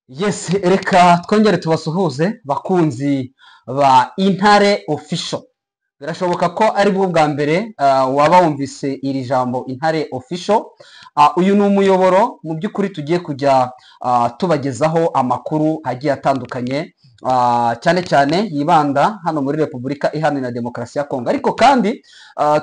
Yes, reka twongere tubasuhuze bakunzi ba Intare Official. Birashoboka ko ari bwo bwa mbere waba wumvise iri jambo Intare Official. Uyu ni umuyoboro mu by'ukuri tugiye kujya tubagezaho amakuru agiye atandukanye, cyane cyane yibanda hano muri Repubulika Iharanira Demokarasi ya Kongo, ariko kandi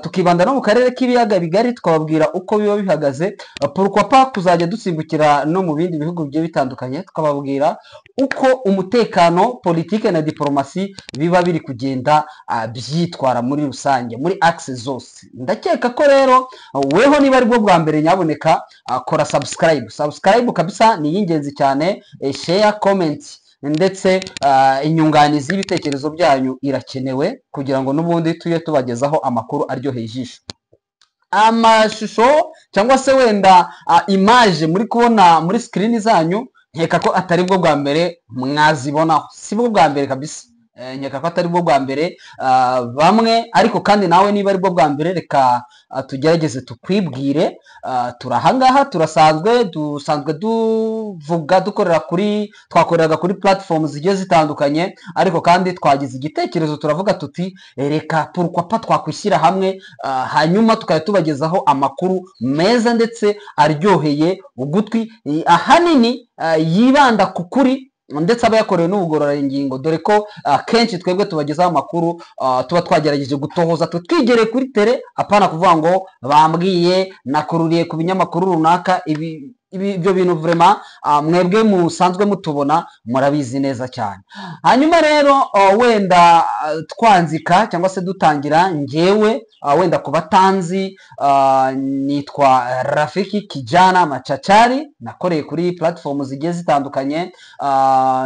tukibanda no mu karere k'ibiyaga bigari, twababwira uko biba bihagaze, pourquoi pas kuzajya dusimbukira no mu bindi bihugu bigiye bitandukanye, tukababwira uko umutekano, politike na diplomasi biba biri kugenda byitwara muri rusange muri axe zose. Ndakeka ko rero weho niba ari bwo bwa mbere, nyaboneka kora subscribe kabisa, ni y'ingenzi cyane. Share, comment ndetse inyunganizi y'ibitekerezo byanyu irakenewe kugira ngo n'ubundi tujye tubagezaho amakuru aryoheye ijisho. Amashusho cyangwa se wenda image muri kubona muri screen zanyu, nkeka ko atari bwo bwa mbere mwazibonaho, si bwo bwa mbere kabisa. Nkeka ko atari bwo bwa mbere bamwe, ariko kandi nawe niba ari bwo bwa mbere, reka tugerageze tukwibwire. Turahangaha dusanzwe duvuga twakoreraga kuri platform zigiye zitandukanye, ariko kandi twagize igitekerezo turavuga tuti reka pourquoi pas twakwishyira hamwe, hanyuma tukajya tubagezaho amakuru meza ndetse aryoheye ugutwi, ahanini yibanda ku kuri ndetse aba yakorewe n'ubugororangingo, dore ko kenshi twebwe tubagezaho amakuru tuba twagerageje gutohoza twigereye kuri tere, apana kuvuga ngo bambwiye nakururiye ku binyamakuru runaka. Ibyo bintu vraiment mwebwe musanzwe mutubona murabizi neza cyane. Hanyuma rero wenda twanzika cyangwa se dutangira, ngewe wenda ku batanzi, nitwa Rafiki Kijana Machachari, nakoreye kuri platform zigiye zitandukanye,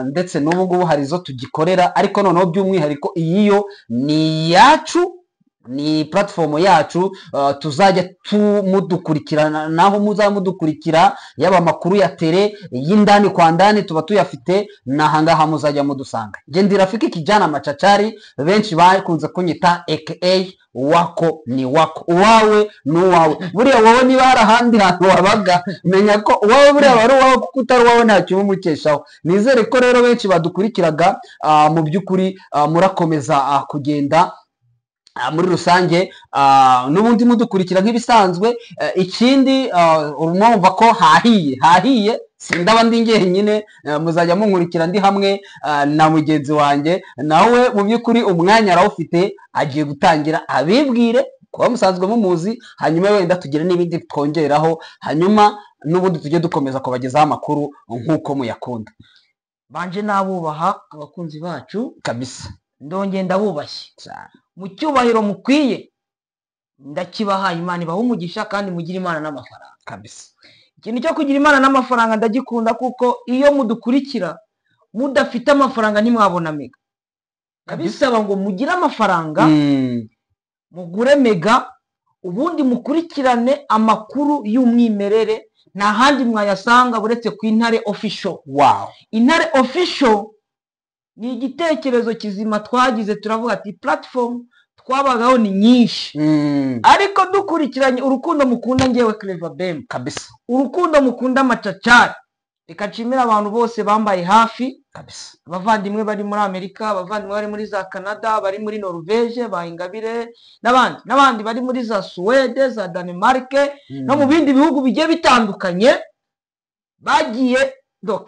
ndetse n'ubu ngubu hari zo tugikorera, ariko noneho by'umwihariko iyiyo ni yacu, ni platform yacu. Tuzajya mudukurikirana, naho muzajya mudukurikira, yaba amakuru ya tele y'indani kwa ndani tuba tuyafite, nahangaha muzajya mudusanga. Nge ndi Rafiki Kijana Machachari, benshi bakunze kunyita aka wako ni wako, uwawe ni uwawe. Buriya wowe niba hari ahandi hantu wabaga, menya ko uwawe buriya wari uwawe, kuko utari uwawe ntacyo umukeshaho. Nizere ko rero benshi badukurikiraga mu by'ukuri murakomeza kugenda muri rusange n'ubundi mudukurikira nk'ibisanzwe. Ikindi urumva ko hahiye sindaba ndi njyenyine, muzajya munkurikira ndi hamwe na mugenzi wanjye, nawe mu by'ukuri umwanya arawufite, agiye gutangira abibwire kuba musanzwe mumuzi, hanyuma wenda tugire n'ibindi twongeraho, hanyuma n'ubundi tujye dukomeza kubagezaho amakuru nk'uko muyakunda. Banje nabubaha abakunzi bacu kabisa, ndongeye ndabubashye mu cyubahiro mukwiye, ndakibahaye. Imana ibahe umugisha kandi mugire Imana n'amafaranga kabisa. Ikintu cyo kugira Imana n'amafaranga ndagikunda, kuko iyo mudukurikira mudafite amafaranga ntimwabona mega. Kabisaba ngo mugire amafaranga, mugure mega, ubundi mukurikirane amakuru y'umwimerere. Nta handi mwayasanga buretse ku Intare Official. Wow. Intare Official ni igitekerezo kizima twagize, turavuga ati platform twabagaho ni nyinshi, ariko dukurikiranye urukundo mukunda ngewe Clever Bem kabisa, urukundo mukunda Machachari, reka nshimira abantu bose bambaye hafi kabisa, abavandimwe bari muri Amerika, abavandimwe bari muri za Canada, bari muri Norvege, ba Ingabire n'abandi bari muri za Suwede, za Denmark no mu bindi bihugu bigiye bitandukanye bagiye.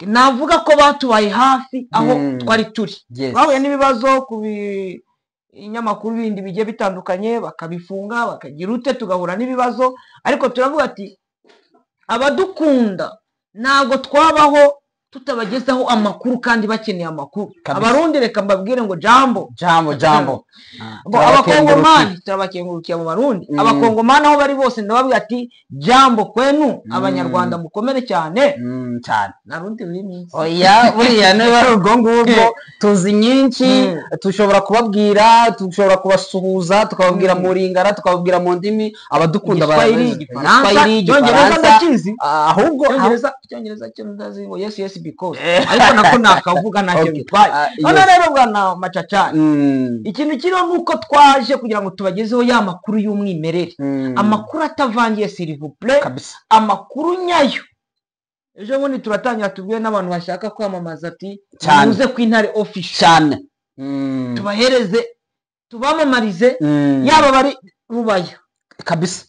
Navuga ko batubaye hafi aho twari turi. Bahuye n'ibibazo ku binyamakuru bindi bigiye bitandukanye, bakabifunga, bakagira ute, tugahura n'ibibazo, ariko turavuga ati abadukunda ntabwo twabaho tutabagezaho amakuru kandi bakeneye amakuru. Abarundi reka mbabwire ngo jambo. Abakongomani turabakengurukiye mu Barundi. Abakongomani aho bari bose ndababwira ati jambo kwenu. Abanyarwanda mukomere cyane cyane. Narundi w'iminsi oya, buriya niba ari urwo ngurwo tuzi nyinshi, tushobora kubabwira, tushobora kubasuhuza, tukababwira mu Lingala, tukababwira mu ndimi abadukunda barazi. Icyongereza ndakizi, ahubwo Icyongereza cyo ndazi ngo yes because, ariko nako nakavuga ntacyo bitwaye. None rero bwana Machachari, ikintu kiriho nuko twaje kugira ngo tubagezeho ya makuru y'umwimerere, amakuru atavangiye s'il vous plaît, amakuru nyayo ejo bundi turatangira tubwiye n'abantu bashaka kwamamaza ati Cyane. muze ku Intare official cyane tubahereze tubamamarize yaba bari Rubaya kabisa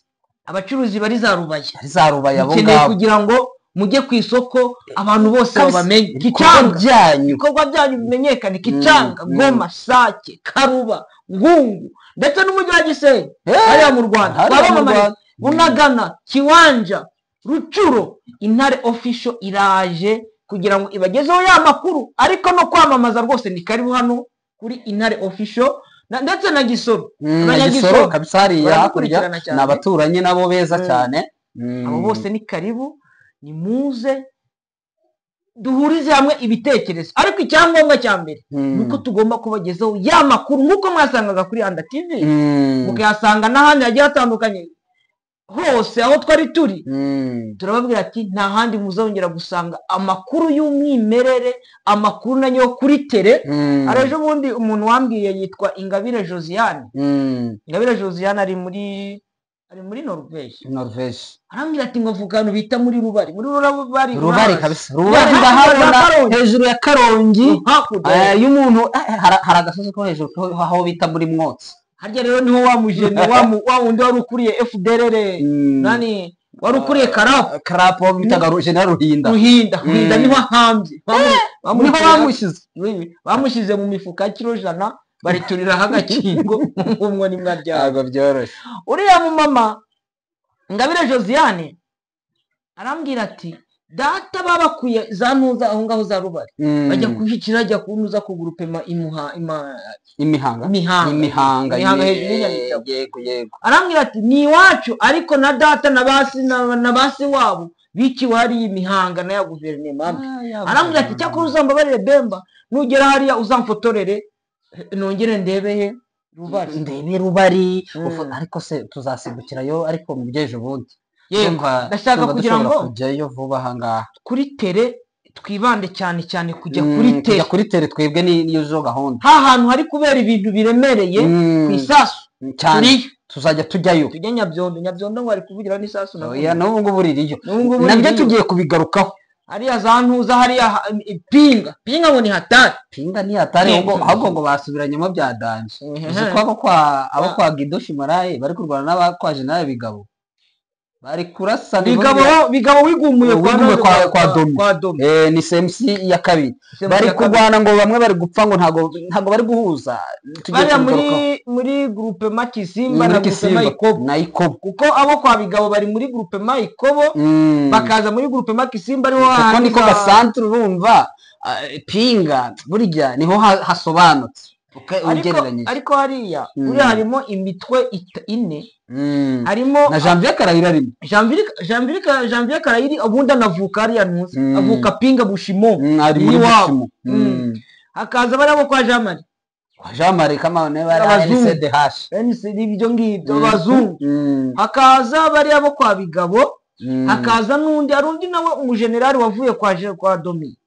abacuruzi bari za Rubaya ari za Rubaya abo mukeneye ngabo kugira ngo mujye ku isoko abantu bose Kabisa. babamenye ibikorwa byanyu ibikorwa byanyu bimenyekane Kicanga Goma Sake Karuba Ngungu ndetse n'umujyi wa Gisenyi hariya mu Rwanda hariya mu twabamamariza Rwanda. Bunagana Kiwanja Rucuro Intare official iraje kugira ngo ibagezeho ya makuru ariko no kwamamaza rwose ni karibu hano kuri Intare official ndetse na Gisoro Gisoro kabisa hariya hakurya barakurikirana cyane. ni abaturanyi nabo beza cyane abo bose ni karibu ni muze duhurize hamwe ibitekerezo ariko icyangombwa cya mbere nuko tugomba kubagezaho ya makuru nkuko mwasangaga kuri Anda TV mukayasanga n'ahandi hagiye hatandukanye hose aho twari turi turababwira ati nta handi muzongera gusanga amakuru y'umwimerere amakuru nanyo kuri tere ejo bundi umuntu wambwiye yitwa Ingabire Josiane Ingabire Josiane ari muri Norvège arambwira ati ngo vugano bita muri Rubari kabisa Rubari ndahabona hejuru ya Karongi y'umuntu hari agasozi ko hejuru aho bita muri Mwotsi harya rero niho wamujene wa wundi wari ukuriye FDLR nani wari ukuriye Karapo bitaga General Ruhinda niho ahambye bamushyize mu mifuka ya kilo 100 barituriraho agakingo umwe nimwe ntabwo byoroshye uriya mu mama Ingabire Josiane arambwira ati data babakuye za ntuza aho ngaho za Rubari bajya kuhicira ajya kunuza ku groupe imihanga yego arambwira ati ni iwacu ariko na data na basi wabo bikiwe hari imihanga na ya guverinoma arambwira ati cyakora uzambabarire Bemba nugera hariya uzamfotorere nongere ndebeye Rubari ariko se tuzasimbukirayo ariko mu byejo bundi ndashaka kugira ngo kujyayo vuba ahangaha kuri tere twibande cyane kujya kuri tere twebwe niyo zo gahunda hantu hari kubera ibintu biremereye ku isasu cyane tuzajya tujyayo tujya Nyabyondo ngo ari kuvugira n'isasu n'ubu ngubu ririyo nabyo tugiye kubigarukaho hariya za ntuza hariya pinga ngo ni hatari pinga ni hatari ahubwo ngo basubiranyemo bya danje uzi ko abo kwa Guido Shimaraye bari kurwana n'abakwa General Bigabo bari kurasa Bigabo wigumuye kwa Domi ni CMC ya kabiri bari kurwana ngo bamwe bari gupfa ngo ntago bari guhuza bari muri groupe Makisimba na groupe Mayikobo kuko abo kwa Bigabo bari muri groupe Mayikobo bakaza muri groupe Makisimba ariho kuko niko gasantre urumva pinga burya niho hasobanutse ariko hariya uri harimo imitwe ine harimo na Janvier Karayiri arimo Janvier Karayiri ubundi anavuka hariya ntuzi avuka pinga Bushimo ari muri Bushimo hakaza bari abo kwa Jean Marie kama ne bari NCDH ibyo ngibyo abazungu hakaza bari abo kwa Bigabo hakaza n'undi arundi nawe umujenerali wavuye kwa Domi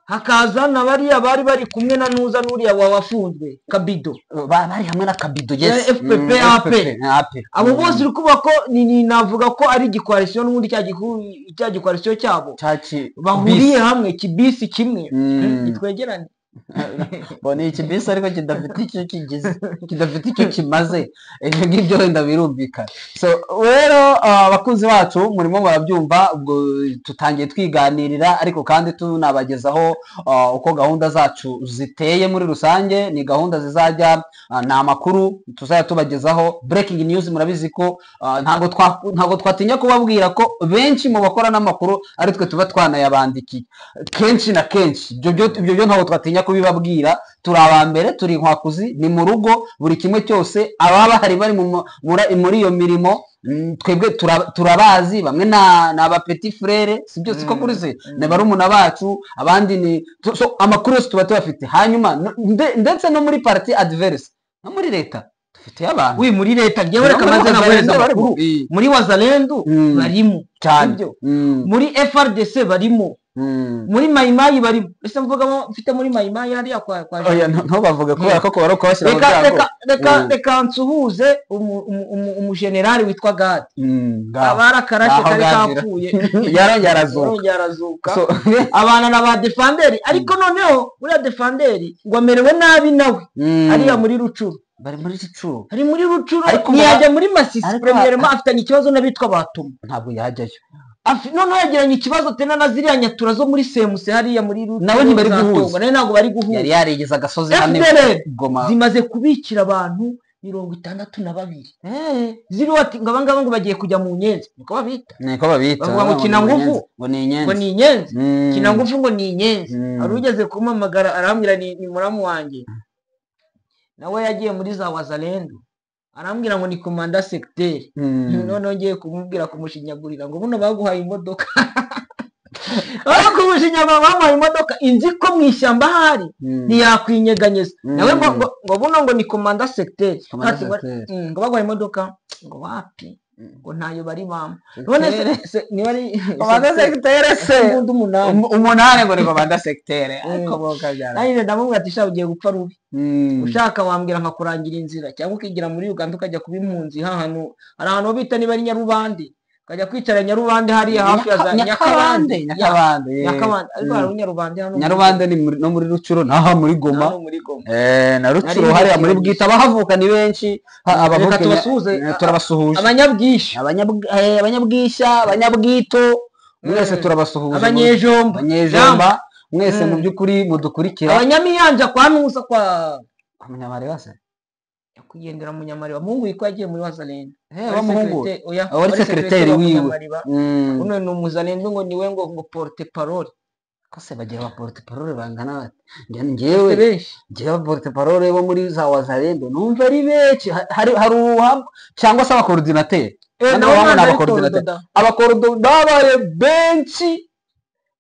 hakaza na bariya bari kumwe na Nuza n'uriya wafunzwe Kabido bari hamwe na Kabido FPP AP abo bose uri kuba ko navuga ko ari igikoalisiyo n'ubundi cya gikoalisiyo cyabo bahuriye hamwe kibisi kimwe gitwegeranye bone iki bisi ariko kidafite icyo kigize kidafite icyo kimaze ibyo ngibyo wenda birumvikana so rero abakunzi bacu murimo barabyumva ubwo tutangiye twiganirira ariko kandi tunabagezaho uko gahunda zacu ziteye muri rusange ni gahunda zizajya na makuru tuzajya tubagezaho breaking news murabizi ko ntago twatinya kubabwira ko benshi mu bakora n'amakuru ari twe tuba twanayabandikiye kenshi na kenshi ibyo ntago twatinya kubibabwira turi abambere turi inkwakuzi ni mu rugo buri kimwe cyose ababa bahari bari muri iyo mirimo twebwe turabazi bamwe na aba petit frere si byose ko kuri se na barumuna bacu abandi ni amakuru yose tuba tubafite hanyuma ndetse no muri parti adverse no muri leta dufite abantu muri leta ngewe reka maze nabereza amakuru muri Wazalendo barimo cyane muri FRDC barimo muri mayimayi barimo ese mvugamo mfite muri mayimayi hariya kwa oya ntubavuge kubera ko bari kubashyira mu byago reka nsuhuze umujenerali witwa Gadi abarakarashe kari kapfuye yarongera arazuka abana na ba defanderi ariko noneho uriya defanderi ngo amerewe nabi nawe hariya muri Rucuru bari muri Rucuru ari muri Rucuru ntiyajya muri Masisi premièrement afitanye ikibazo n'abitwa Batuma ntabwo yajyayo noneho yagiranye ikibazo tena na ziriya nyatura zo muri semuse hariya muri Rucuru nawe ntibari guhuza ntabwo bari guhuza yari yarigeze agasozi hane Goma zimaze kubikira abantu 62 ziri wati ngo abangaba ngo bagiye kujya mu nyenzi niko babita bavuga ngo kina ngufu ngo ni inyenzi kina ngufu ngo ni inyenzi ari ugeze kumamagara arambwira ni muramu wanjye nawe yagiye muri za Wazalendo arambwira ngo ni komanda secteur none ngiye kumubwira kumushinyagurira ngo buno baguhaye imodoka kumushinyagurira bamuhaye imodoka inzi ko mu ishyamba hari ntiyakwinyeganyeza nawe ngo buno ngo ni komanda secteur ngo baguhaye imodoka ngo wapi ngo ntayo bari bamwe none se ni bari komanda secteur se umunane ngo ni komanda secteur ariko boka byara nayo ndamubwira ati sha ugiye gupfa rubi ushaka wambwira nkakurangira inzira cyangwa ukigira muri Uganda ukajya kuba impunzi hahano ari ahantu bita niba ari Nyarubande ukajya kwicara Nyarubande hariya hafi ya za Nyakabande ariko hari Nyarubande hano Nyarubande ni no muri Rucuru naho muri Goma na Rucuru hariya muri Bwita bahavuka ni benshi abavuka turabasuhuje abanyabwisha abanyabwito mwese turabasuhuje abanyejomba mwese mu byukuri mudukurikira abanyamiyanja kwa Nusa kwa Munyamari base yakugendera Munyamari Mungu yiko yagiye muri Wazalendo Mungu wari secretary wiwe uno ni umuzalendo ngo niwe ngo porte parole kose bagiye ba porte parole bangana ngewe porte parole bo muri za Wazalendo numva ari benshi hari uruham cyangwa se abakoordinateur abakoordinateur babaye benshi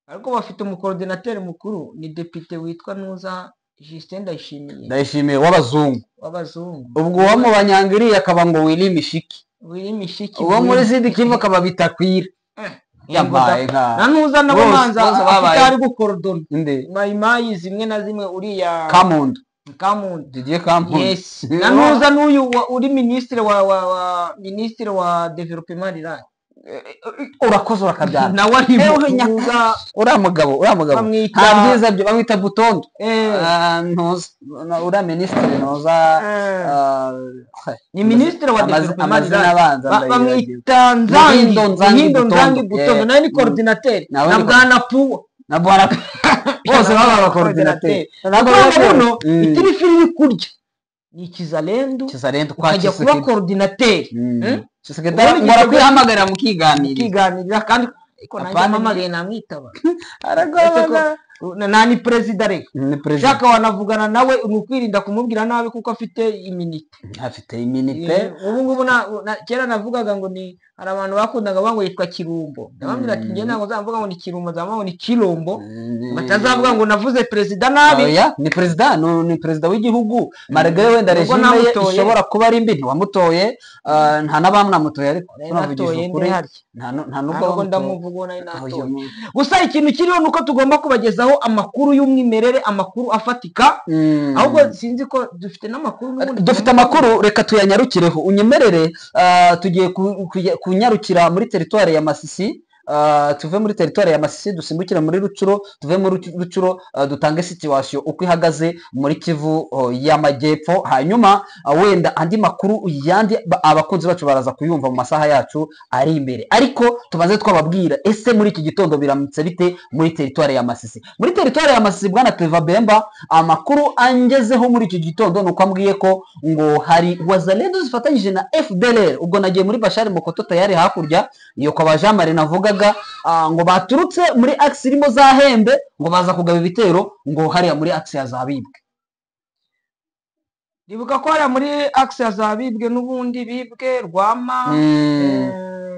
ariko bafite umukoordinateur mukuru ni depute witwa Nuza Justin Ndayishimiye w'abazungu ubwo wa mu banyangiri akaba ngo Willy Mishiki uwo muri Sud Kivu akaba bitakwira yambaye nka Nuza nabo manza afite ari gukorodona mayimayi zimwe na zimwe uriya Kamundu Didier Kamundu yes Nuza n'uyu uri ministre wa development rural urakoze urakabyara nawe arivuga uriya mugabo nta byiza byo bamwita Butondo uriya minisitiri ntoza ni minisitiri wa development bamwita Nzangi Butondo nawe ni coordinateur na Bwana Puwa bose baba abakoordinateur ntabwo itirifiri iri kurya ni Kizalendo ukajya kuba coordinateur ngora kwihamagarira mukiganirira kandi iko nanjye mpamagaye namwitaba aragobaga nani president reka shaka wanavugana nawe umukwirinda kumubwira nabi kuko afite iminite ubu ngubu kera navugaga ngo ni hari abantu bakundaga bango yitwa Kirumbo ndabambira ati ngiye ntabwo zavuga ngo ni Kirumbo zavuga ngo ni Kirombo batazavuga ngo navuze president nabi oya ni president w'igihugu marege wenda regime ye ishobora kuba ari mbi ntiwamutoye nta nabamnamutoye ariko natoye ndi hari nta nubwo ndamuvuga nayo natoye gusa ikintu kiriho nuko tugomba kubagezaho amakuru y'umwimerere amakuru afatika ahubwo sinzi ko dufite n'amakuru dufite amakuru reka tuyanyarukireho unyemerere tugiye kunyarukira muri territoire ya Masisi tuve muri territoire ya Masisi dusimbukira muri Rucuro tuve muri Rucuro dutange situation uko ihagaze muri Kivu y'Amajyepfo hanyuma wenda andi makuru yandi abakunzi bacu baraza kuyumva mu masaha yacu ari imbere ariko tubaze twababwira ese muri iki gitondo biramutse bite muri territoire ya Masisi muri territoire ya Masisi bwana Teva Bemba amakuru angezeho muri iki gitondo nuko ambwiye ko ngo hari Wazalendo zifatanyije na FDLR ubwo nagiye muri Bashari Mokoto tayari hakurya iyo kwa bajamare navuga ngo baturutse muri axe irimo za Hembe ngo baza kugaba ibitero ngo hariya muri axe ya Zabibwe ribuka ko hariya muri axe ya Zabibwe n'ubundi bibwe Rwama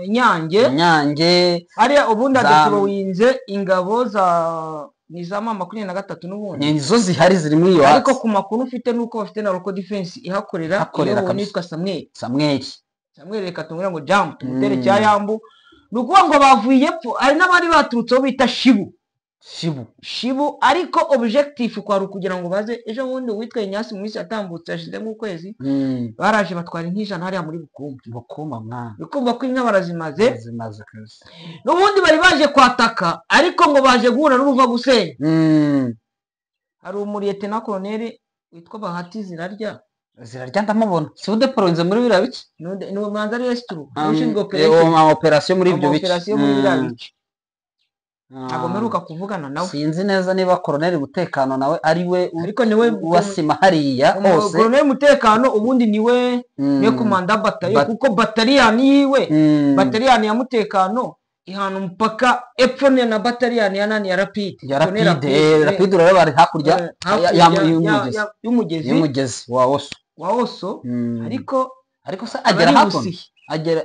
Nyange hariya ubundi adeployinze ingabo za nizama 23 n'ubundi nizo zihari ziri muri iyo ariko ku makuru ufite nuko bafite na local defense ihakorera iyo nitwa Samuel reka tumwira ngo jump mutere cya Yambu nukuvuga ngo bavuye epfo hari n'abari baturutseho bita Shibu shibu ariko objectif kwari ukugira ngo baze ejo bundi uwitwa Inyasi mu minsi yatambutse yashizemo ukwezi baraje batwara nk'ijana hariya muri Bukuma mwana bikumva ko inka barazimaze n'ubundi bari baje kwataka ariko ngo baje guhura n'uruva gusenya hari umuriyete na koloneli witwa Bahati zirarya ndamubona si udeporonze muri biriya bice ni umanza ari resituru ushinzwe operasiyo muri ibyo bice ntabwo mperuka kuvugana nawe sinzi neza niba koloneli mutekano nawe ari we ariko niwe wasima hariya hose koloneli mutekano ubundi niwe komanda batayo kuko bataliyani yiwe bataliyani ya mutekano ihana umupaka epfo na bataliyani ya nani ya rapide rapide urareba bari hakurya y'umugezi wa oso ariko se agera hakuno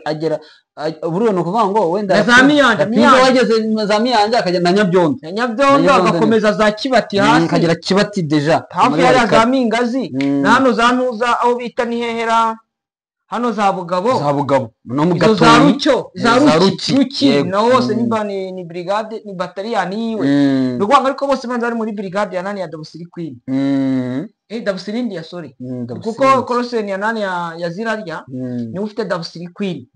agera buriya ni ukuvuga ngo wenda za Miyanja wageze za Miyanja akajya na Nyabyondo agakomeza za Kibati hasi akagera Kibati deja hafi ya za Mingazi na hano za Ntuza aho bita Nihehera hano za Bugabo no mu Gatonyi za Ruki na hose ni brigade ni bataliyani yiwe rwanga ariko bose banza bari muri brigade ya nani ya Dabusiri Queen Dabusirindi ya sorry kuko Koloseni ya nani ya Zirarya ni ufite Dabusiri Queen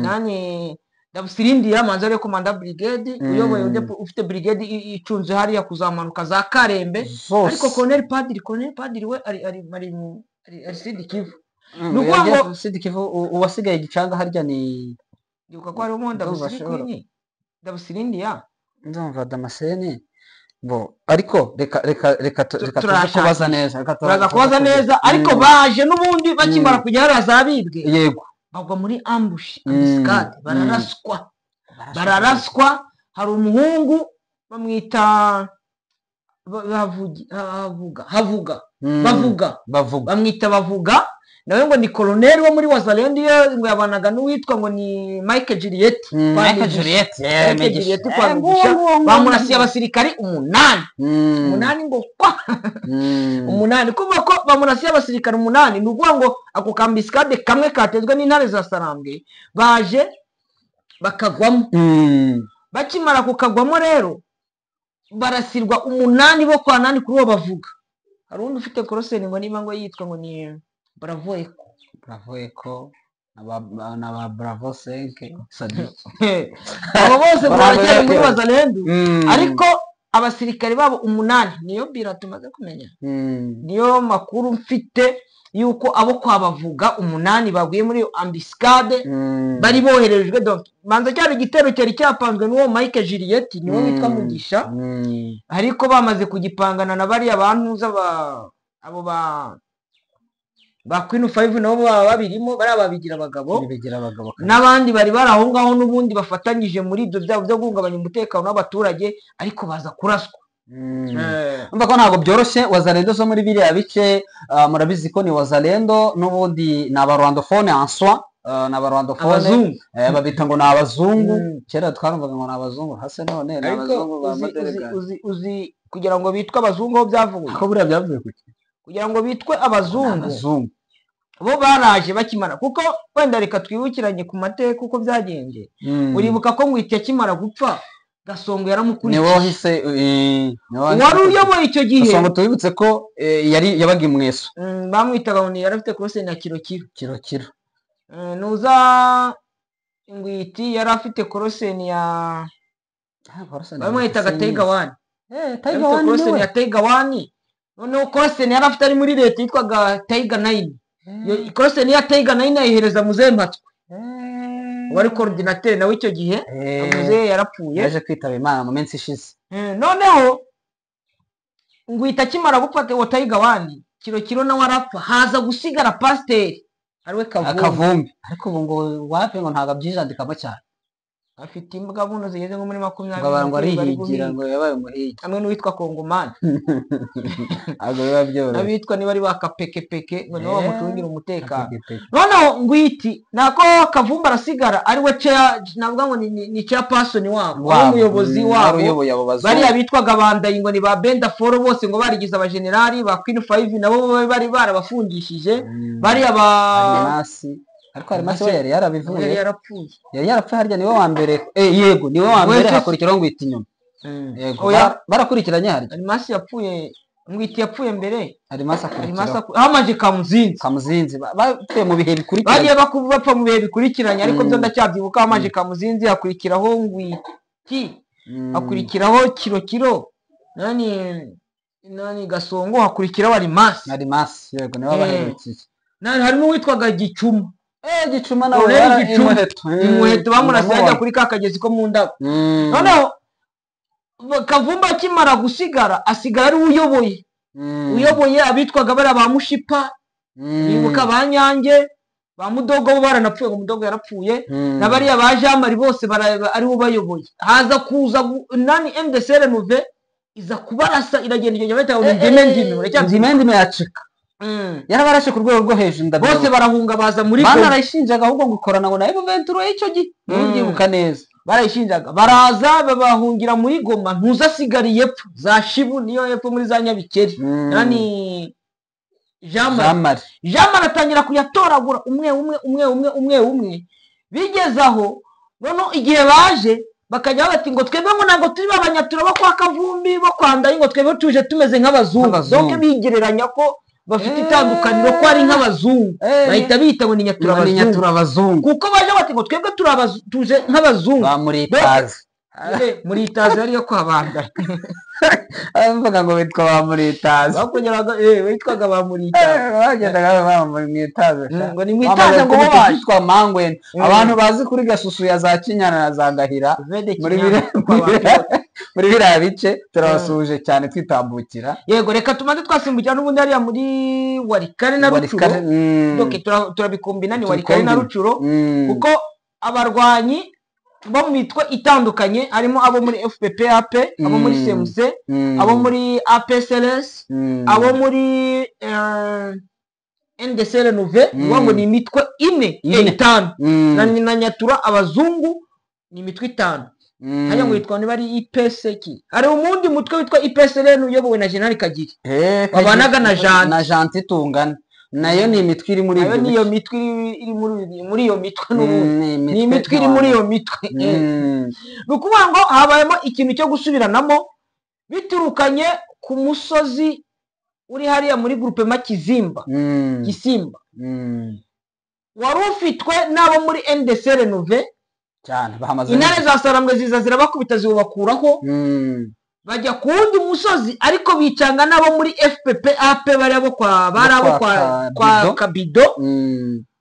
nani Dabusirindi ya manza ari komanda brigade uyoboye ufite brigade icunze hariya kuzamanuka za Karembe ariko Colonel Padiri we ari Sidi Kivu nuko Sidi Kivu uwasigaye Gicanga harya ni yuko ko ari umuntu Dabusirindi ya ndumva Damascene ariko reka kubaza neza turaza kubaza neza ariko baje n'ubundi bakimara kujya hariya zabibwe yego bagwa muri ambuscade bararaswa hari umuhungu bamwita bamwita bavuga nawe ngo ni koloneli wo muri Wazalendo ngo yabanaga n'uwitwa ngo ni Mike Juliet bamurasiye abasirikari umunani ngo umunani kuvuga ko bamurasiye abasirikari 8 ni ukuvuga ngo ako kambiskade kamwe katezwe n'intare za Sarambwe baje bakagwamo bakimara kukagwamo rero barasirwa 8 bo kwa nani kuri uwo bavuga hari undi ufite koroseni ngo niba ngo yitwa ngo ni Bravo Echo na Bravo 5 abo bose baracyari muri Wazalendo ariko abasirikare babo 8 niyo bira tumaze kumenya niyo makuru mfite yuko abo kwabavuga 8 baguye muri ambiscade bari boherejwe donc manza cyari igitero cyari cyapanzwe n'uwo Mike Juliet niwo witwa Mugisha ariko bamaze kugipangana na bari abantu abo ba Queen 5 nabo babirimo bari ababigira abagabo n'abandi bari baraho ngaho n'ubundi bafatanyije muri ibyo byabo byo guhungabanya umutekano w'abaturage ariko baza kuraswa umva ko ntabwo byoroshye Wazalendo zo muri biriya bice murabizi ko ni Wazalendo n'ubundi ni abarwandofone answa ni abarwandofone babita ngo ni abazungu kera twarumvaga ngo ni abazungu hase none ni abazungu ba uzi kugira ngo bitwe abazungu aho byavuye ko buriya byavuye kuki kugira ngo bitwe abazungu bo baraje bakimara kuko wenda reka twibukiranye ku mateka uko byagenze uribuka ko ngwite akimara gupfa Gasongo yaramukurikiye niwo hise wari uyoboye icyo gihe Gasongo tubibutse ko yabaga imweso bamwitaga ngo yari afite koroseni ya Kirokiro nuza ingwiti yari afite koroseni ya bamwitaga Taigawani koroseni ya Taigawani noneho koroseni yari afite ari muri leta yitwaga Taiga 9 iyo koroseni ya Taiga 9 ayihereza Muzehe Mpatswe wari coordinateur nawe icyo gihe Muzehe yarapfuye yaje kwitaba Imana mu minsi ishize noneho ngwita kimara gupfata uwo Taigawani Kirokiro nawe arapfa haza gusigara pasiteri ariwe Kavumbi ariko ubu ngo wapi ngo ntago abyijandikamo cyane afite imbwa buno zigeze nko muri 20 ngo arihigira ngo yabaye umuhigi hamwe n'uwitwa Kongomani ago biba byoro abitwa niba ari bakapekepeke ngo nibo bamutungira umutekano noneho ngwiti nako Kavumba arasigara ari we navuga ngo ni chairperson wabo umuyobozi wabo bari abitwaga bandayi ngo ni ba Benda Foro bose ngo barigize abagenerali ba Queen 5 nabo bari barabafungishije bari ariko hari mase yari yarabivuye yari yarapfuye harya niwe wa mbere yego niwe wa mbere hakurikiraho ngwita inyuma yego oya barakurikiranye harya arimasi yapfuye Ngwiti yapfuye mbere arimasi akurikiraho hamaje Kamuzinzi Kamuzinzi bapfuye mu bihe bikurikiranye bagiye bapfa mu bihe bikurikiranye ariko byo ndacyabyibuka hamaje Kamuzinzi hakurikiraho Ngwiti hakurikiraho Kirokiro nani Gasongo hakurikiraho arimasi yego niba baherukiye harimo uwitwaga Gicuma Gicuma nawe inkweto bamurasiye ajya kuri ka kagezi ko mu ndabo noneho Kavumba akimara gusigara asigara ari uyoboye abitwaga bari ba Mushipa bibuka ba Nyange ba Mudogo bo baranapfuye ngo Mudogo yarapfuye n'abariya ba Jamari bose ari bo bayoboye haza kuza nani MDCR Nouve iza kubarasa iragenda igenda bataho ndimendime yacika yarabarashe ku rwego rwo hejuru ndabyo bose barahunga baza muri bana arayishinjaga ahubwo gukorana ngo nayo Ventura y'icyo gihe nubyibuka neza barayishinjaga baraza babahungira muri Goma ntuzasigariye epfo za Shibu niyo epfo muri za Nyabikeri nani Jean Marie atangira kuyatoragura umwe bigeze aho none igihe baje bakajya bati ngo twebwe ngo ntabwo turi babanyatura bo kwa Kavumbi bo kwandaye ngo twebwe tuje tumeze nk'abazungu donc bigereranya ko bafite itandukaniro ko ari nk'abazungu bahita bita ngo ni nyatura abazungu kuko baje bati ngo twebwe tuje nk'abazungu muri itazi ariyo kwa Banda avuga ngo bitwa ba muri itazi bakongeraga witwaga ba muri itazi bagendaga ba muri itazi ngo ni mu itazi ngo bitwa Mangwen abantu bazi kuri Gasusu ya za Kinyana na za Gahira muri biriya bice turabasuje cyane twitambukira yego reka tumaze twasimbukira n'ubundi hariya muri Warikare na Rucuro turabikumbina ni Warikare na Rucuro kuko abarwanyi bo mu mitwe itandukanye harimo abo muri FPP-AP abo muri CMC abo muri APSLS abo muri NDCR Nouve ngo ni imitwe itanu na nyatura abazungu ni imitwe itanu hanya ngo yitwa niba ari IPSK hari umundi mutwe witwa IPSLN uyobowe na General Kagiri babanaga na Janti Tungana nayo ni imitwe iri muri niyo mitwe iri muri iyo mitwe ni imitwe iri muri iyo mitwe nukuvuga ngo habayemo ikintu cyo gusubiranamo biturukanye ku musozi uri hariya muri groupement Gisimba wari ufitwe n'abo muri NDCR Nouve cyane bahamaze intare za Sarambwe ziza zirabakubita zibakuraho bajya ku wundi musozi ariko bicanga nabo muri FPP-AP barabo kwa Kabido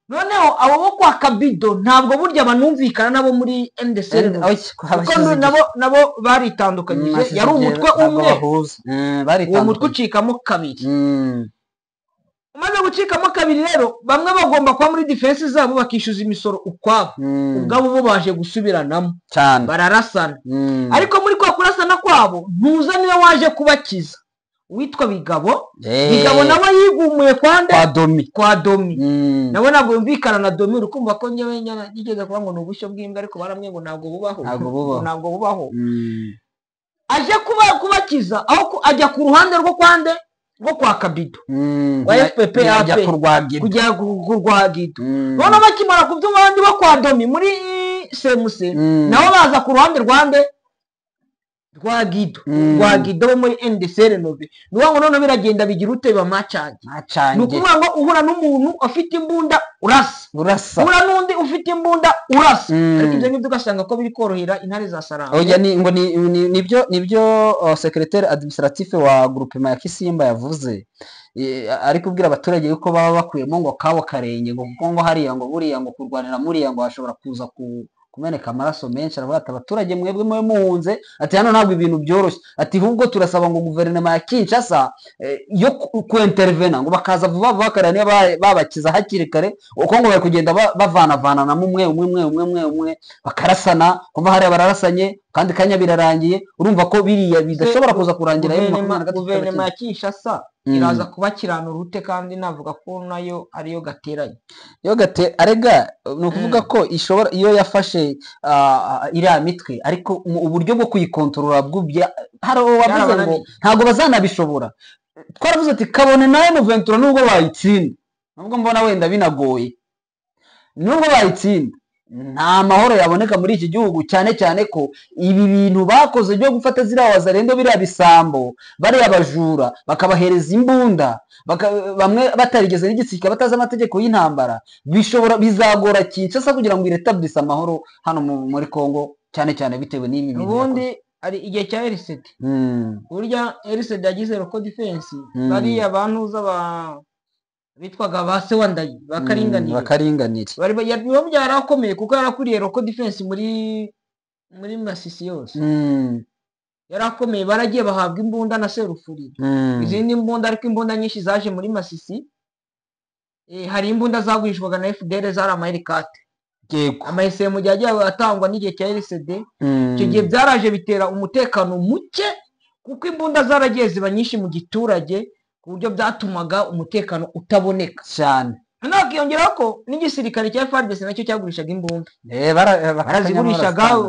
noneho abo bo kwa Kabido ntabwo burya banumvikana nabo muri NDCR kuko nabo baritandukanyije yari umutwe umwe uwo mutwe ucikamo kabiri umaze gucikamo kabiri rero bamwe bagomba kuba muri defense zabo bakishyuza imisoro ukwabo ubwabo bo baje gusubiranamo bararasana ariko muri kwa kurasana kwabo ntuza niwe waje kubakiza witwa Bigabo nawe yigumuye kwa Domi nawe ntabwo yumvikana na Domi urukumva ko nyewe yigeze kuba ngo ni ubushyo bw'imbwa ariko baramwe ngo ntabwo bubaho aje kubakiza aho ajya ku ruhande rwo kwande rwo kwa Kabido wa FPP-AP kujya kurwagido none bakimara kubyuma abandi bo kwa Domi muri CMC nabo baza ku ruhande rwagido bo muri NDCR Nouve nuwo ngo none biragenda bigira ute bamacange nukuvuga ngo uhura n'umuntu afite imbunda urasa uhura n'undi ufite imbunda urasa ariko ibyo ngibyo ugasanga ko biri korohera intare za Sarambwe oya nibyo secrétaire administratif wa groupement ya Kisimba yavuze ari kubwira abaturage yuko baba bakuyemo ngo kabo karenge ngo kuko ngo hariya ngo buriya ngo kurwanira muriya ngo hashobora kuza kumeneka amaraso menshi aravuga ati abaturage mwebwe mwe muhunze ati hano ntabwo ibintu byoroshye ati ahubwo turasaba ngo guverinoma ya Kinshasa yo kuintervena ngo bakaza vuba bakarana niba babakiza hakiri kare uko ngo bari kugenda bavanavana na umwe bakarasana kumva hariya bararasanye kandi kanya birarangiye urumva ko biriya bidashobora kuza kurangira guverinoma ya Kinshasa iraza kubakiranura ute kandi navuga ko nayo ariyo gateranye arega ni ukuvuga ko ishobora iyo yafashe iriya mitwe ariko uburyo bwo kuyikontorora hari uwavuze ngo ntabwo bazanabishobora twaravuze ati kabone nayo Ventura nubwo bayitsinda nubwo mbona wenda binagoye nubwo bayitsinda nta mahoro yaboneka muri iki gihugu, cyane cyane ko ibi bintu bakoze byo gufata ziriya wazarendo, biriya bisambo, bariya bajura, bakabahereza imbunda, bamwe batarigeze n'igisirikare, batazi amategeko y'intambara, bizagora Kinshasa kugira ngo iretabulise amahoro hano muri Congo, cyane cyane bitewe n'ibi bintu. Ubundi ari igihe cya RCD, burya RCD yagize Roko Defense, bariya bantu bitwaga ba Sewandayi bakaringanire biba byarakomeye kuko yarakuriye Roko Defense muri Masisi yose, yarakomeye. Baragiye bahabwa imbunda na Serufuri, izindi mbunda, ariko imbunda nyinshi zaje muri Masisi. Hari imbunda zagurishwaga na FDL zari amahelikate, amayese mu gihe agiye atangwa n'igihe cya RCD. Icyo gihe byaraje bitera umutekano muke kuko imbunda zaragiye ziba nyinshi mu giturage, ku buryo byatumaga umutekano utaboneka cyane. Nakiyongeraho ko n'igisirikare cya FARDC nacyo cyagurishaga imbunda, barazigurishaga,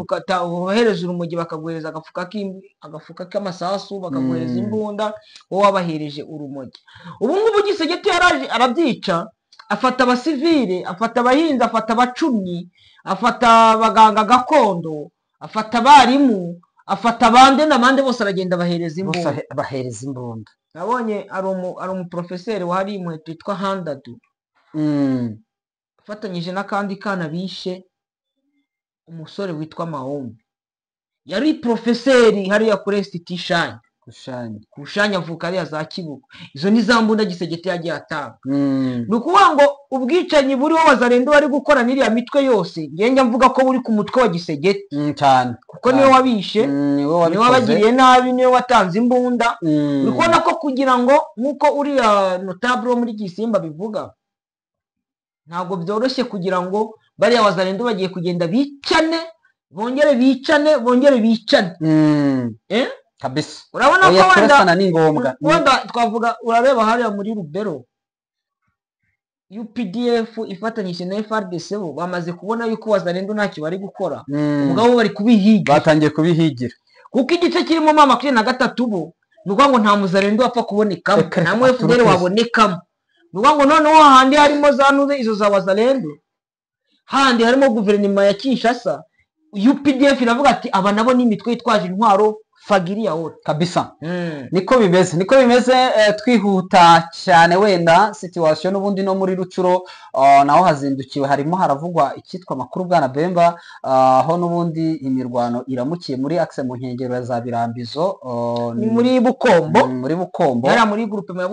uhereza urumogi bakaguhereza agafuka k'amasasu, bakaguhereza imbunda, wowe wabahereje urumogi. ubu ngubu Gisegeti yaraje arabyica, afata abasivile, afata abahinzi, afata abacumyi, afata abaganga gakondo, afata abarimu, afata abandi n'abandi, bose aragenda bahereza imbunda. Nabonye ari umuprofeseri wahari inkweto yitwa Handadu, afatanyije n'akandi kana bishe umusore witwa Mahombe, yari profeseri hariya kuri Institut Kushanya avuka hariya za Kibuga. Izo ni za mbunda Gisegeti yagiye atanga. Ni ukuvuga ngo ubwicanyi buriho wazarendo bari gukora n'iriya mitwe yose, ngenge mvuga ko buri ku mutwe wa Gisegeti cyane, kuko niwe wabishe, niwe wabagiriye nabi, niwe watanze imbunda. Uri kubona ko kugira ngo nk'uko uriya notable wo muri Gisimba bivuga, ntabwo byoroshye kugira ngo bariya wazarendo bagiye kugenda bicane, bongere bicane kabisa. Urabona ko wenda twavuga, urareba hariya muri Rubero, UPDF ifatanyije na FARDC bo bamaze kubona yuko wazarendo ntacyo bari gukora, umugabo bari kubihigira, batangiye kubihigira, kuko igice kirimo mama 23 bo nuko ngo nta muzarendo wapfa kubonekamo, nta mu FDL wabonekamo. Nuko ngo noneho handi harimo zanuze izo za wazarendo, handi harimo guverinoma ya Kinshasa, UPDF iravuga ati aba nabo ni imitwe yitwaje intwaro fagiria wote kabisa. Niko bimeze. Twihuta cyane, wenda situation n'ubundi no muri Rucuro naho hazindukiwe, harimo haravugwa icyitwa makuru bwana Bemba, aho n'ubundi imirwano iramukiye muri axe mu nkengero za Birambizo, ni muri Bukombo, yari muri groupe ya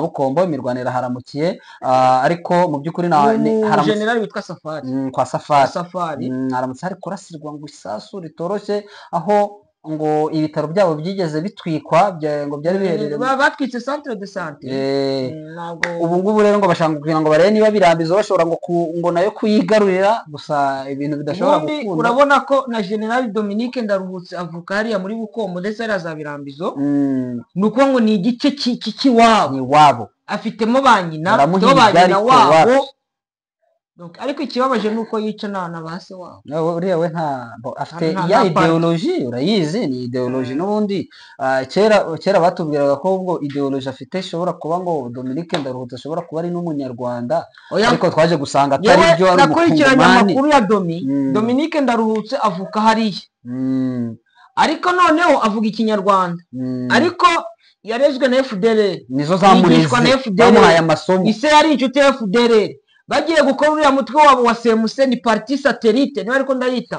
Bukombo, imirwano iraharamukiye, ariko mu by'ukuri haramutse general witwa Safari haramutse hari kurasirwa ngo isasu ritoroshye, aho ngo ibitaro byabo byigeze bitwikwa, ngo byari biherereye batwitse centre de santé. Ubu ngubu rero ngo bashaka kugira ngo barebe niba Birambizo bashobora ngo nayo kuyigarurira, gusa ibintu bidashobora gukunda. Urabona ko na General Dominique Ndaruhutse avuka hariya muri Bukombo ndetse araza Birambizo, nuko ngo ni igice cy'iwabo, afitemo ba nyina wabo. Ariko ikibabaje nuko yica na base wabo. Uriya we afite ya ideology, urayizi, ni ideology n'ubundi. Kera batubwiraga ko ubwo ideology afite ishobora kuba ngo Dominique Ndaruhutse ashobora kuba ari n'umunyarwanda, ariko twaje gusanga atari byo, ari umukurikiranya amakuru ya Dominique Ndaruhutse avuka hariya, ariko noneho avuga ikinyarwanda, ariko yarezwe na FDL, nizo zamureze, bamuhaye amasomo. Ise yari inshuti ya FDL, bagiye gukora uriya mutwe wabo wa CMC, ni parti satellite niba ariko ndayita,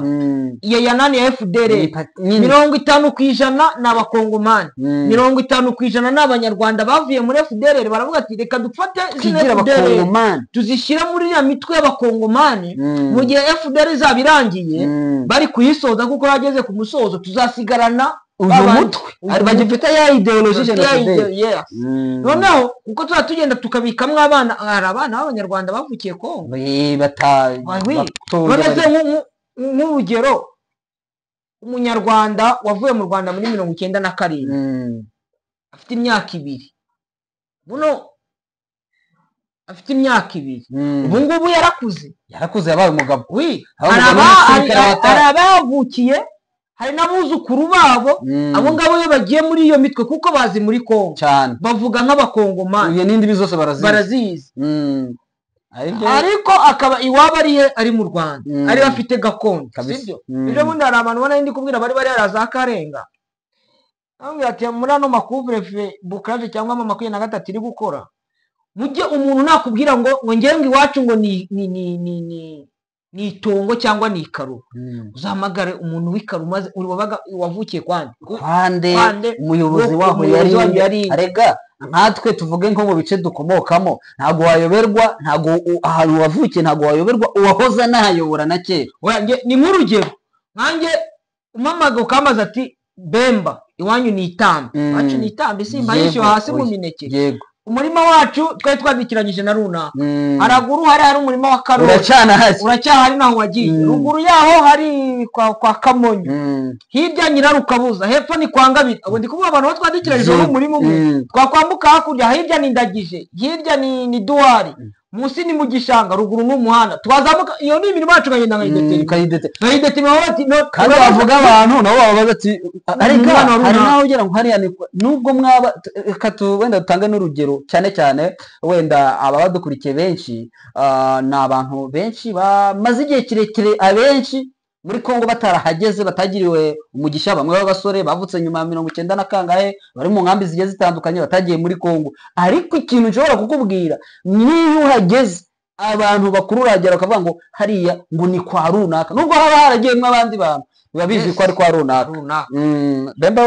iyo yanani ya FDL. 50% n'abakongomani, 50% n'abanyarwanda bavuye muri FDL. Baravuga ati reka dufate izina FDL tuzishyira muri ya mitwe y'abakongomani, mu gihe FDL zabirangiye bari kuyisoza, kuko bageze ku musozo tuzasigarana uyu mutwe bagifite ya ideology jenoside. Noneho uko tugenda tukabikamwe abana, hari abana b'abanyarwanda bavukiye Kongo, nk'urugero umunyarwanda wavuye mu Rwanda muri 1997 afite imyaka 2, buno afite imyaka 2, ubu ngubu yarakuze yabaye umugabo. Hari abavukiye, hari n'abuzukuru babo, abo ngabo iyo bagiye muri iyo mitwe kuko bazi muri Kongo cyane, bavuga nk'abakongomani, iyo n'indi zose barazizi. ariko akaba iwabo ari mu Rwanda ari bafite gakondo sibyo ibyo bundi hari abantu bana ndi kubwira bari yaraza Karenga ambwira ati muri ano makuvre bukaje cyangwa ama 23 iri gukora mujye umuntu nakubwira ngo ngenga iwacu ngo ni itongo cyangwa ni ikaru uzahamagare umuntu w'ikaru maze wavukiye kwande umuyobozi waho yari arega nkatwe tuvuge nko mu bice dukomokamo ntago wayoberwa ntago ahantu wavukiye ntago wayoberwa uwahoza nahayobora na kera ni nk'urugero nkanjye umamaga ukamaza ati Bemba iwanyu ni itambi wacu ni itambi simba yisho hasi mu mineke yego umurima wacu twari twadikiranyije na runaka haraguru hari umurima wa Karoli uracyahari naho wagiye ruguru yaho hari kwa Kamonyo hirya Nyirarukabuza hepfo ni kwa Ngabire abo ndi kuvuga abantu twadikiranyije mu murima umwe twakwambuka hakurya hirya ni Ndagije hirya ni Duwari musi ni mu gishanga ruguru n'umuhanda twazamuka iyo ni imirimo yacu kagenda kayidete bati kandi bavuga abantu nabo babaza ati ariko hari naho ugera ngo hariya nubwo mwaba wenda dutange n'urugero cyane wenda abadukurikiye benshi ni abantu benshi bamaze igihe kirekire abenshi muri Kongo batarahageze batagiriwe umugisha bamwe b'abasore bavutse nyuma ya 90 na kangahe bari mu nkambi zigiye zitandukanye batagiye muri Kongo ariko ikintu nshobora kukubwira niyo uhageze abantu bakuru uragera bakavuga ngo hariya ngo ni kwa runaka nubwo haba haragiyemo abandi bantu biba bizi ko ari kwa runaka Bemba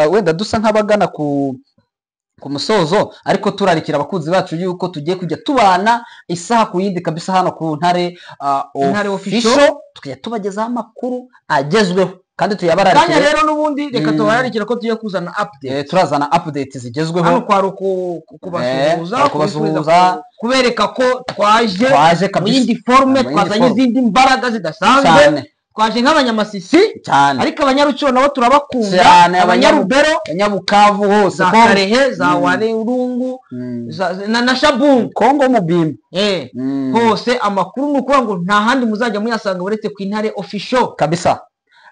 wenda dusa nk'abagana ku musozo ariko turarikira abakunzi bacu yuko tugiye kujya tubana isaha ku yindi kabisa hano ku Ntare official tukajya tubagezaho amakuru agezweho kandi tuyabararikira kandi rero nubundi reka tubararikira ko tugiye kuzana update turazana update zigezweho hano kwa kubasuhuza kubereka ko twaje mu yindi forme twazanye izindi mbaraga zidasanzwe twaje nk'abanyamasisi cyane ariko abanyaruciro nabo turabakunda abanyarubero abanyabukavu hose za Karehe za Warurungu na Shabungu Kongo mubimba hose amakuru nuko ngo nta handi muzajya muyasanga buretse ku Intare official kabisa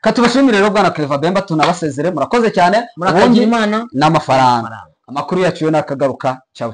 katubashimire rero bwana Clever Bemba tunabasezere murakoze cyane murakagira Imana n'amafaranga amakuru yacu yo nakagaruka ciao